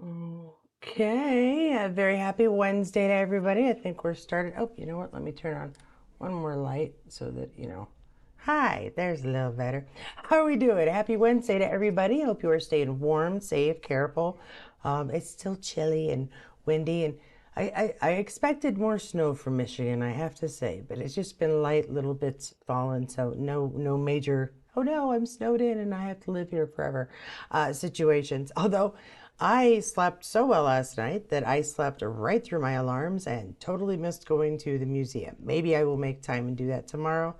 Okay, a very happy Wednesday to everybody. I think we're started. Oh, you know what? Let me turn on one more light so that. Hi, there's a little better. How are we doing? Happy Wednesday to everybody. Hope you are staying warm, safe, careful. It's still chilly and windy, and I expected more snow from Michigan, I have to say, but it's just been light little bits falling, so no major, oh no, I'm snowed in and I have to live here forever situations. Although I slept so well last night that I slept right through my alarms and totally missed going to the museum. Maybe I will make time and do that tomorrow.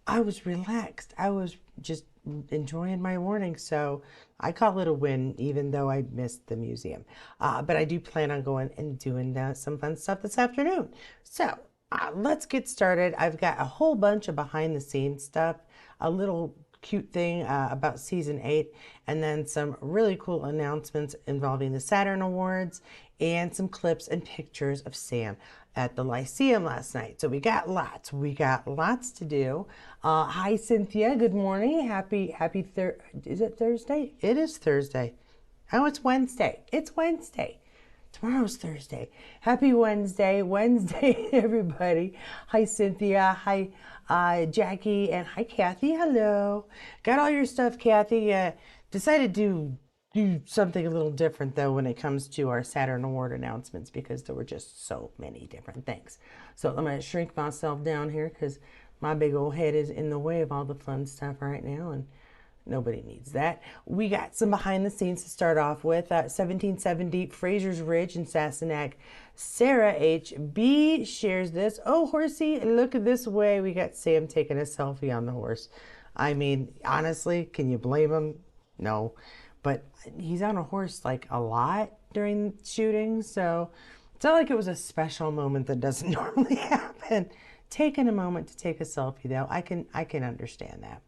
I was relaxed. I was just enjoying my morning, so I call it a win, even though I missed the museum. But I do plan on going and doing some fun stuff this afternoon. So let's get started. I've got a whole bunch of behind the scenes stuff, a little cute thing about season 8, and then some really cool announcements involving the Saturn Awards and some clips and pictures of Sam at the Lyceum last night. So we got lots. We got lots to do. Hi, Cynthia. Good morning. Happy is it Thursday? It is Thursday. Oh, it's Wednesday. It's Wednesday. Tomorrow's Thursday. Happy Wednesday, everybody. Hi, Cynthia. Hi, Jackie, and hi, Kathy. Hello. Got all your stuff, Kathy. Decided to do something a little different though when it comes to our Saturn Award announcements because there were just so many different things. So I'm going to shrink myself down here because my big old head is in the way of all the fun stuff right now, and nobody needs that. We got some behind the scenes to start off with. 1770 Fraser's Ridge in Sassenach. Sarah H.B. shares this. Oh, horsey, look at this way. We got Sam taking a selfie on the horse. I mean, honestly, can you blame him? No. But he's on a horse like a lot during shooting, so it's not like it was a special moment that doesn't normally happen. Taking a moment to take a selfie, though, I can understand that.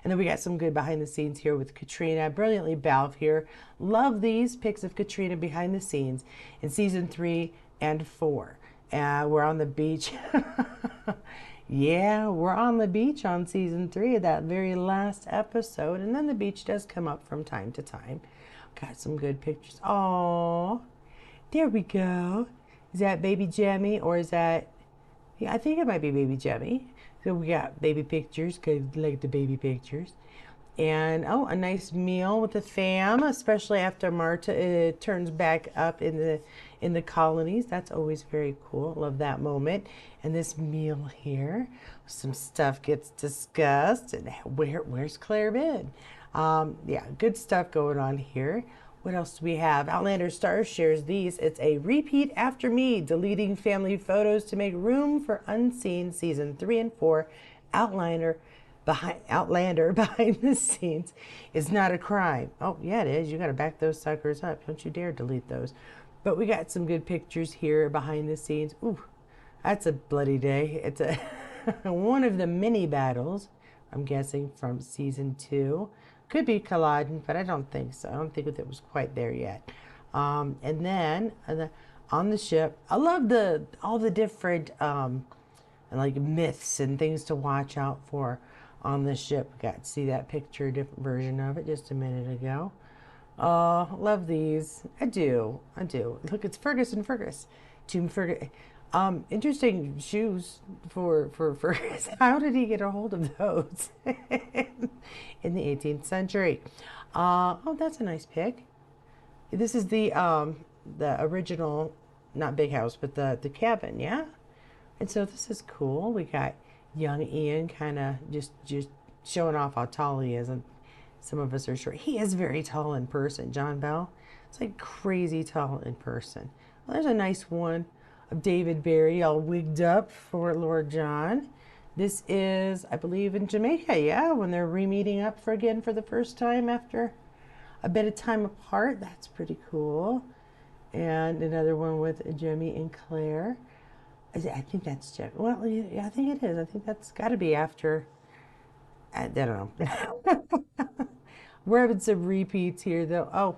And then we got some good behind the scenes here with Katrina. Brilliantly Balv here. Love these pics of Katrina behind the scenes in season 3 and 4. We're on the beach. Yeah, we're on the beach on season 3 of that very last episode. And then the beach does come up from time to time. Got some good pictures. Oh, there we go. Is that baby Jemmy or is that, yeah, I think it might be baby Jemmy. So we got baby pictures, because I like the baby pictures. And oh, a nice meal with the fam, especially after Marta turns back up in the colonies. That's always very cool. Love that moment. And this meal here, some stuff gets discussed. And where's Claire been? Yeah, good stuff going on here. What else do we have? Outlander Stars shares these. It's a repeat after me, deleting family photos to make room for Unseen season 3 and 4. Outlander behind the scenes is not a crime. Oh, yeah, it is. You got to back those suckers up. Don't you dare delete those. But we got some good pictures here behind the scenes. Ooh, that's a bloody day. It's a one of the mini battles, I'm guessing, from season 2. Could be Culloden, but I don't think so. I don't think it was quite there yet. And then on the ship, I love all the different like myths and things to watch out for on the ship. Got to see that picture, different version of it just a minute ago. Oh, love these. I do. Look, it's Fergus. Tomb Fergus. Interesting shoes for Fergus. How did he get a hold of those in the 18th century? Oh, that's a nice pic. This is the original, not big house, but the cabin, yeah? And so this is cool. We got young Ian kind of just showing off how tall he is. And some of us are short. He is very tall in person, John Bell. It's like crazy tall in person. Well, there's a nice one of David Barry all wigged up for Lord John. This is, I believe, in Jamaica, yeah, when they're re-meeting up for the first time after a bit of time apart. That's pretty cool. And another one with Jemmy and Claire. I think that's Jeff. Well, yeah, I think it is. I think that's got to be after. I don't know. We're having some repeats here, though. Oh,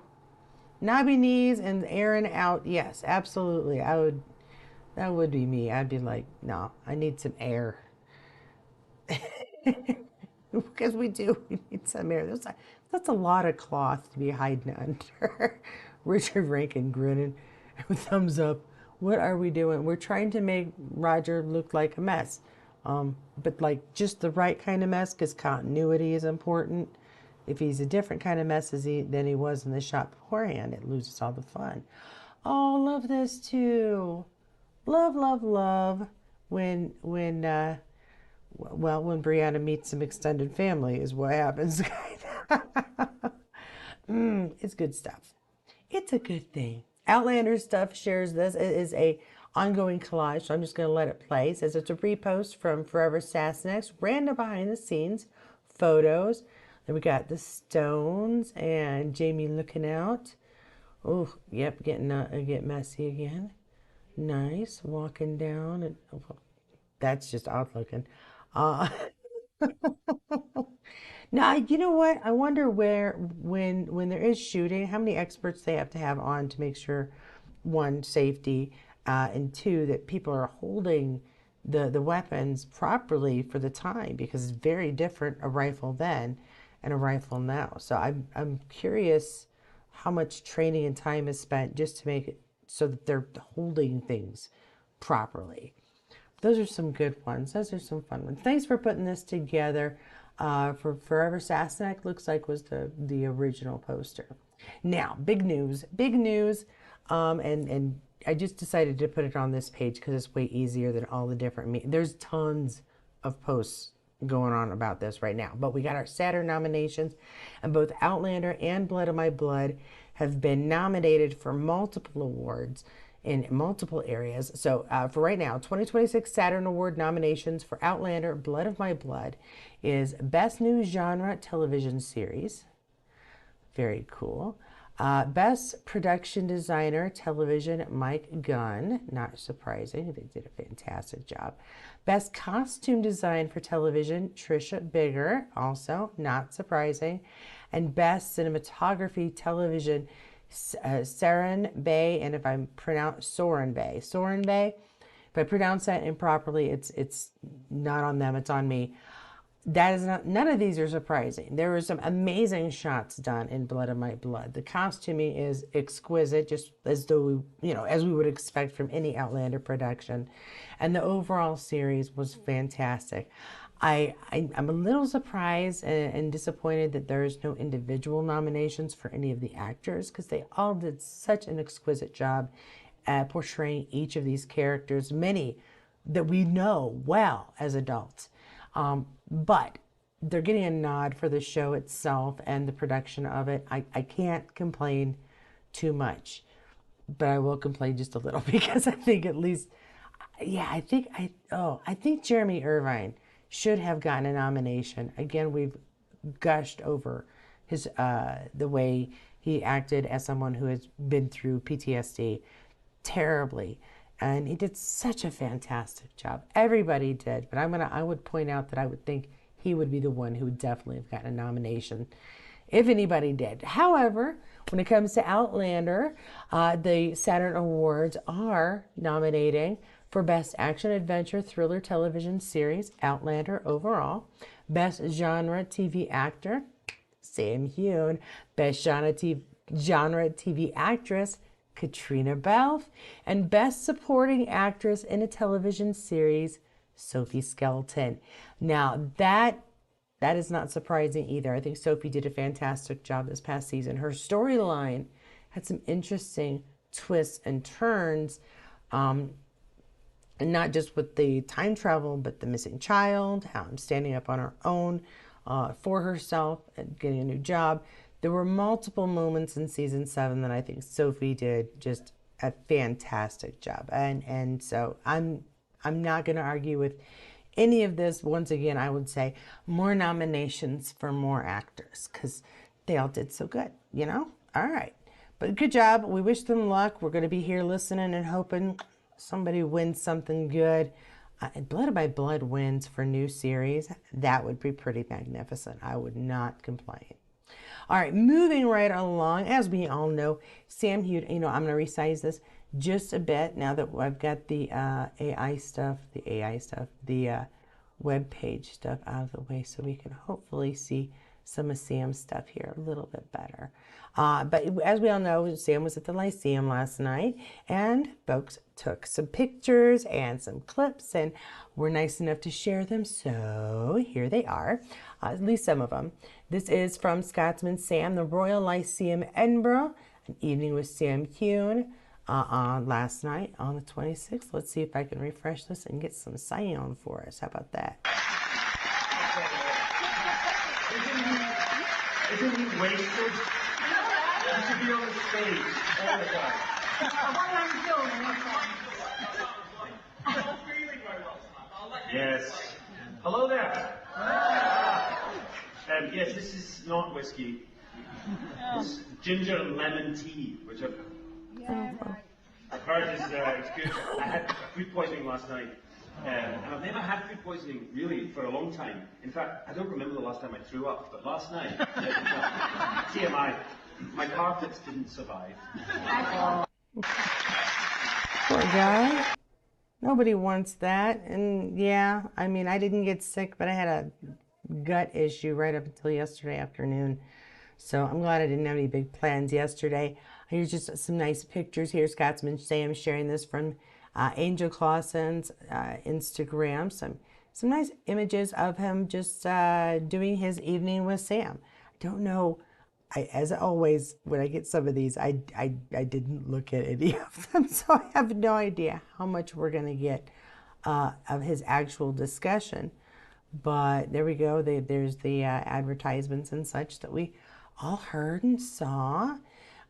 Nobby knees and Aaron out. Yes, absolutely. That would be me. I'd be like, no, I need some air. Because we need some air. That's a lot of cloth to be hiding under. Richard Rankin grinning, thumbs up. What are we doing? We're trying to make Roger look like a mess. But like just the right kind of mess, because continuity is important. If he's a different kind of mess than he was in the shot beforehand, it loses all the fun. Oh, love this too. Love, love, love. When when Brianna meets some extended family is what happens. It's good stuff. It's a good thing. Outlander stuff shares this. It is a ongoing collage, so I'm just going to let it play. It says it's a repost from Forever Sassenix, random behind the scenes photos. Then we got the Stones and Jamie looking out. Oh, yep, get messy again. Nice, walking down, and oh, that's just odd looking. Uh, Now, you know what? I wonder when there is shooting, how many experts they have to have on to make sure, one, safety, and two, that people are holding the weapons properly for the time, because it's very different a rifle then and a rifle now. So I'm curious how much training and time is spent just to make it so that they're holding things properly. Those are some good ones. Those are some fun ones. Thanks for putting this together. For Forever Sassenach, looks like was the original poster. Now, big news, and I just decided to put it on this page because it's way easier than all the different. There's tons of posts going on about this right now, but we got our Saturn nominations, and both Outlander and Blood of My Blood have been nominated for multiple awards in multiple areas. So for right now, 2026 Saturn Award nominations for Outlander, Blood of My Blood is Best New Genre Television Series. Very cool. Best Production Designer Television, Mike Gunn. Not surprising. They did a fantastic job. Best Costume Design for Television, Trisha Bigger. Also not surprising. And Best Cinematography Television, Saturn Bay, and if I'm pronounced Soren Bay. If I pronounce that improperly, it's not on them, it's on me. That is not, none of these are surprising. There were some amazing shots done in Blood of My Blood. The costuming is exquisite, just as though as we would expect from any Outlander production. And the overall series was fantastic. I'm a little surprised and disappointed that there's no individual nominations for any of the actors, because they all did such an exquisite job at portraying each of these characters, many that we know well as adults. But they're getting a nod for the show itself and the production of it. I can't complain too much, but I will complain just a little because I think at least, yeah, I think Jeremy Irvine should have gotten a nomination. Again, we've gushed over his the way he acted as someone who has been through PTSD terribly, and he did such a fantastic job. Everybody did, but I would point out that I would think he would be the one who would definitely have gotten a nomination if anybody did. However, when it comes to Outlander, the Saturn Awards are nominating for Best Action Adventure Thriller Television Series, Outlander overall. Best Genre TV Actor, Sam Heughan. Best Genre TV Actress, Katrina Balfe. And Best Supporting Actress in a Television Series, Sophie Skelton. Now, that is not surprising either. I think Sophie did a fantastic job this past season. Her storyline had some interesting twists and turns, and not just with the time travel, but the missing child, how I'm standing up on her own for herself and getting a new job. There were multiple moments in season 7 that I think Sophie did just a fantastic job. And so I'm not going to argue with any of this. Once again, I would say more nominations for more actors, because they all did so good, All right. But good job. We wish them luck. We're going to be here listening and hoping somebody wins something good. Blood of My Blood wins for new series. That would be pretty magnificent. I would not complain. All right, moving right along. As we all know, Sam Heughan, I'm going to resize this just a bit now that I've got the AI stuff, the web page stuff out of the way, so we can hopefully see some of Sam's stuff here a little bit better. But as we all know, Sam was at the Lyceum last night, and folks took some pictures and some clips, and were nice enough to share them. So here they are, at least some of them. This is from Scotsman Sam, the Royal Lyceum, Edinburgh, an evening with Sam Heughan last night on the 26th. Let's see if I can refresh this and get some sound for us. How about that? Isn't he wasted? He should be on the stage all the time. Yes. Hello there. Yes, this is not whiskey. It's ginger and lemon tea, which I've heard is good. I had food poisoning last night. And I've never had food poisoning, really, for a long time. In fact, I don't remember the last time I threw up, but last night, TMI, my carpets didn't survive. Poor guy. Nobody wants that. And yeah, I mean, I didn't get sick, but I had a gut issue right up until yesterday afternoon. So I'm glad I didn't have any big plans yesterday. Here's just some nice pictures here. Scotsman Sam sharing this from Angel Clausen's Instagram. Some nice images of him just doing his evening with Sam. I don't know, as always, when I get some of these, I didn't look at any of them, so I have no idea how much we're going to get of his actual discussion. But there we go. There's the advertisements and such that we all heard and saw.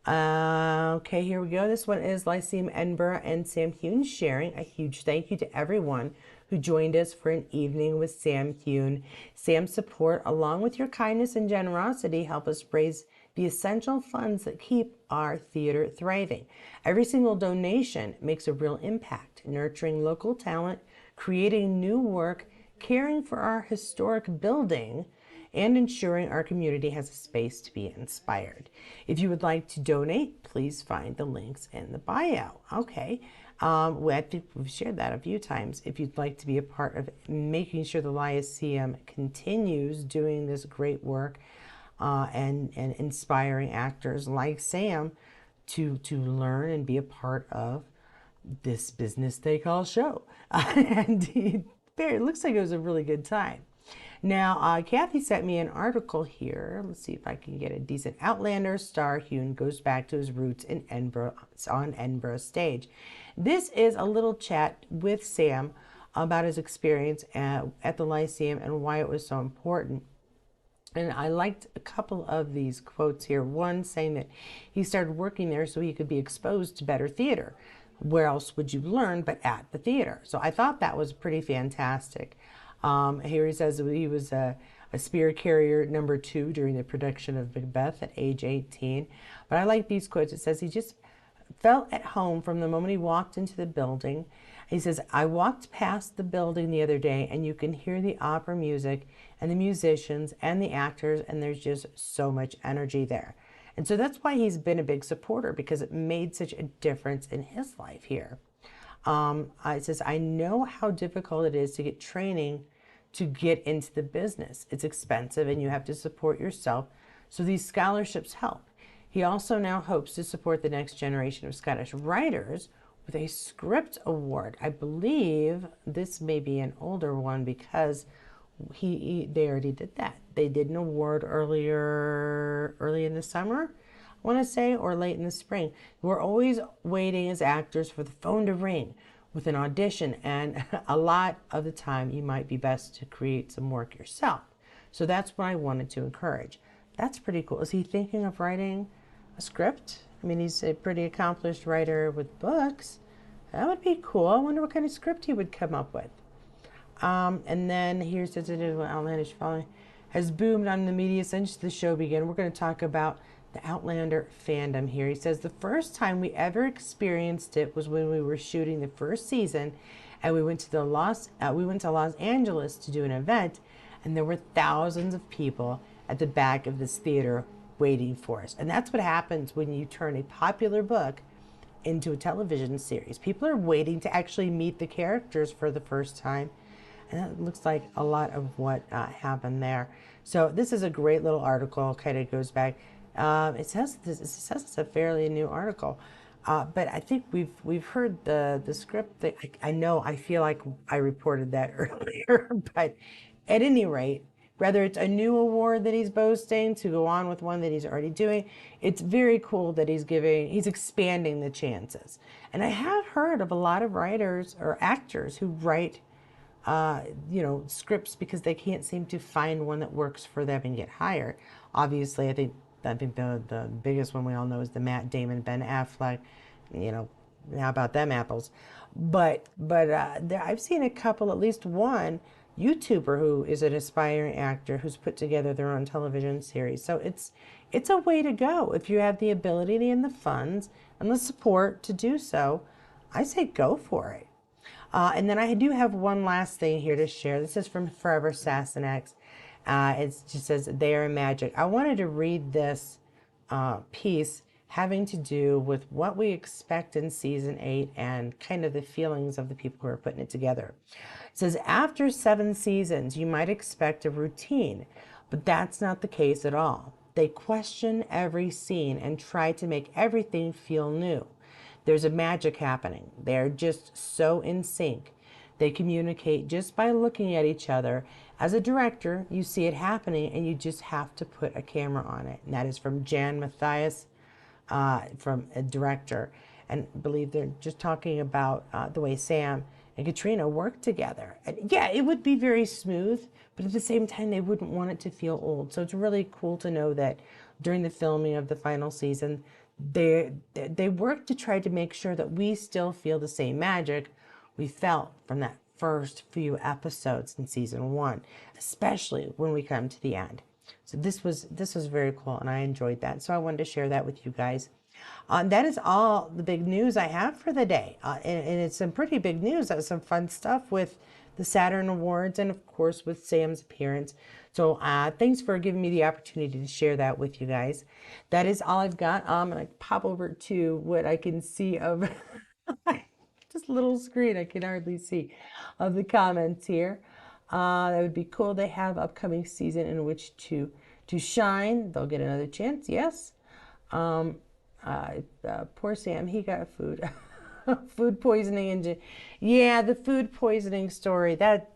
Okay, here we go. This one is Lyceum, Edinburgh, and Sam Heughan sharing. A huge thank you to everyone who joined us for an evening with Sam Heughan. Sam's support, along with your kindness and generosity, help us raise the essential funds that keep our theater thriving. Every single donation makes a real impact, nurturing local talent, creating new work, caring for our historic building, and ensuring our community has a space to be inspired. If you would like to donate, please find the links in the bio. Okay, I think we've shared that a few times. If you'd like to be a part of making sure the Lyceum continues doing this great work and inspiring actors like Sam to learn and be a part of this business they call show. And it looks like it was a really good time. Now, Kathy sent me an article here. Let's see if I can get a decent. Outlander star Heughan goes back to his roots in Edinburgh, on Edinburgh stage. This is a little chat with Sam about his experience at the Lyceum and why it was so important. And I liked a couple of these quotes here. One saying that he started working there so he could be exposed to better theater. Where else would you learn but at the theater? So I thought that was pretty fantastic. Here he says he was a spear carrier number 2 during the production of Macbeth at age 18. But I like these quotes. It says he just felt at home from the moment he walked into the building. He says, I walked past the building the other day and you can hear the opera music and the musicians and the actors, and there's just so much energy there. And so that's why he's been a big supporter, because it made such a difference in his life here. It says, I know how difficult it is to get training to get into the business. It's expensive and you have to support yourself. So these scholarships help. He also now hopes to support the next generation of Scottish writers with a script award. I believe this may be an older one because they already did that. They did an award early in the summer, I want to say, or late in the spring. We're always waiting as actors for the phone to ring with an audition, and a lot of the time you might be best to create some work yourself. So that's what I wanted to encourage. That's pretty cool. Is he thinking of writing a script? I mean, he's a pretty accomplished writer with books. That would be cool. I wonder what kind of script he would come up with. And then here's the outlandish following has boomed on the media since the show began. We're going to talk about the Outlander fandom here. He says the first time we ever experienced it was when we were shooting the first season, and we went to Los Angeles to do an event, and there were thousands of people at the back of this theater waiting for us. And that's what happens when you turn a popular book into a television series. People are waiting to actually meet the characters for the first time. And that looks like a lot of what happened there. So this is a great little article, kind of goes back. It says it's a fairly new article. But I think we've heard the script. I know, I feel like I reported that earlier, but at any rate, whether it's a new award that he's boasting to go on with one that he's already doing, it's very cool that he's expanding the chances. And I have heard of a lot of writers or actors who write, scripts because they can't seem to find one that works for them and get hired. Obviously, I think the biggest one we all know is the Matt Damon, Ben Affleck. How about them apples? But I've seen a couple, at least one YouTuber who is an aspiring actor who's put together their own television series. So it's a way to go if you have the ability and the funds and the support to do so. I say go for it. And then I do have one last thing here to share. This is from Forever Sassenix. It just says, they are magic. I wanted to read this piece having to do with what we expect in season 8 and kind of the feelings of the people who are putting it together. It says, after 7 seasons, you might expect a routine, but that's not the case at all. They question every scene and try to make everything feel new. There's a magic happening. They're just so in sync. They communicate just by looking at each other. As a director, you see it happening and you just have to put a camera on it. And that is from Jan Matthias, from a director. And I believe they're just talking about the way Sam and Katrina work together. And yeah, it would be very smooth, but at the same time, they wouldn't want it to feel old. So it's really cool to know that during the filming of the final season, they work to try to make sure that we still feel the same magic we felt from that first few episodes in season 1, especially when we come to the end. So this was very cool, and I enjoyed that. So I wanted to share that with you guys. That is all the big news I have for the day, and it's some pretty big news. That was some fun stuff with the Saturn Awards, and of course with Sam's appearance. So thanks for giving me the opportunity to share that with you guys. That is all I've got. I'm gonna pop over to what I can see of just a little screen I can hardly see of the comments here. That would be cool. They have upcoming season in which to shine. They'll get another chance. Yes. Poor Sam, he got food food poisoning, and yeah, the food poisoning story, that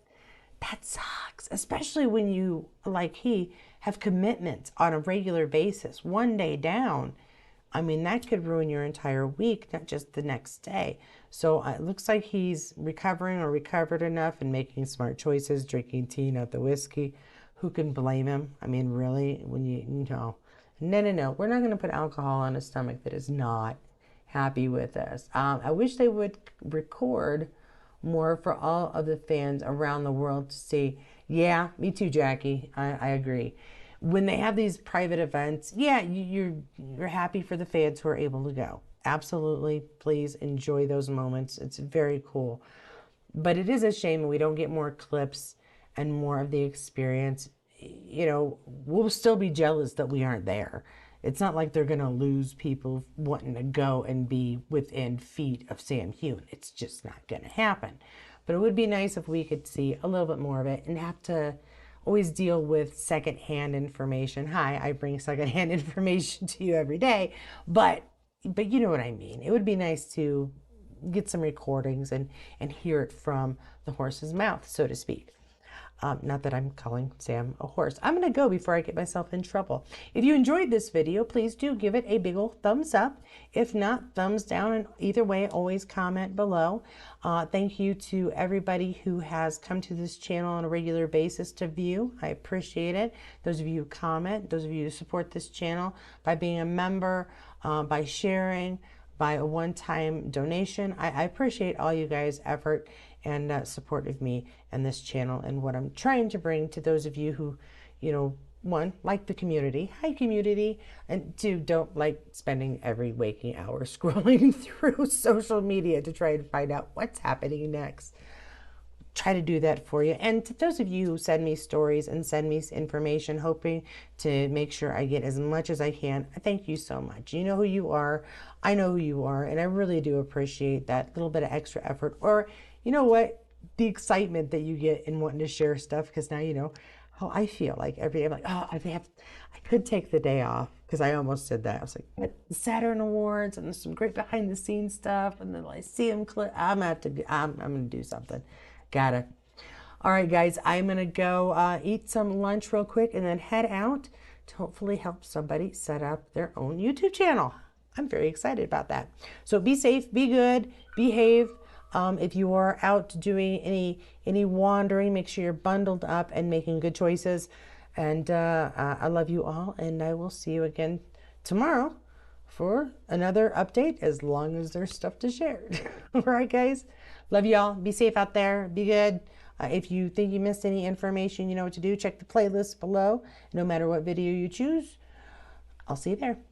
sucks, especially when you, like he, have commitments on a regular basis. One day down, I mean, that could ruin your entire week, not just the next day. So it looks like he's recovering or recovered enough and making smart choices, drinking tea, not the whiskey. Who can blame him? I mean, really, when no, we're not going to put alcohol on a stomach that is not happy with us. I wish they would record more for all of the fans around the world to see. Yeah, me too, Jackie. I agree. When they have these private events, yeah, you're happy for the fans who are able to go. Absolutely, please enjoy those moments. It's very cool. But it is a shame we don't get more clips and more of the experience. We'll still be jealous that we aren't there. It's not like they're going to lose people wanting to go and be within feet of Sam Heughan. It's just not going to happen. But it would be nice if we could see a little bit more of it and have to always deal with secondhand information. Hi, I bring secondhand information to you every day, but you know what I mean. It would be nice to get some recordings and hear it from the horse's mouth, so to speak. Not that I'm calling Sam a horse. I'm going to go before I get myself in trouble. If you enjoyed this video, please do give it a big old thumbs up. If not, thumbs down. And either way, always comment below. Thank you to everybody who has come to this channel on a regular basis to view. I appreciate it. Those of you who comment, those of you who support this channel by being a member, by sharing, by a one-time donation. I appreciate all you guys' effort and support of me and this channel and what I'm trying to bring to those of you who, one, like the community, hi community, and two, don't like spending every waking hour scrolling through social media to try and find out what's happening next. Try to do that for you. And to those of you who send me stories and send me information, hoping to make sure I get as much as I can, I thank you so much. You know who you are. I know who you are. And I really do appreciate that little bit of extra effort. Or, you know what? the excitement that you get in wanting to share stuff, because now you know how I feel. Like every day I'm like, oh, I could take the day off, because I almost did that. I was like, "But the Saturn Awards and there's some great behind the scenes stuff and the Lyceum clip. I'm gonna do something. Gotta. All right, guys, I'm gonna go eat some lunch real quick and then head out to hopefully help somebody set up their own YouTube channel. I'm very excited about that. So be safe, be good, behave. If you are out doing any wandering, make sure you're bundled up and making good choices. And I love you all, and I will see you again tomorrow for another update, as long as there's stuff to share. All right, guys. Love you all. Be safe out there. Be good. If you think you missed any information, you know what to do. Check the playlist below. No matter what video you choose, I'll see you there.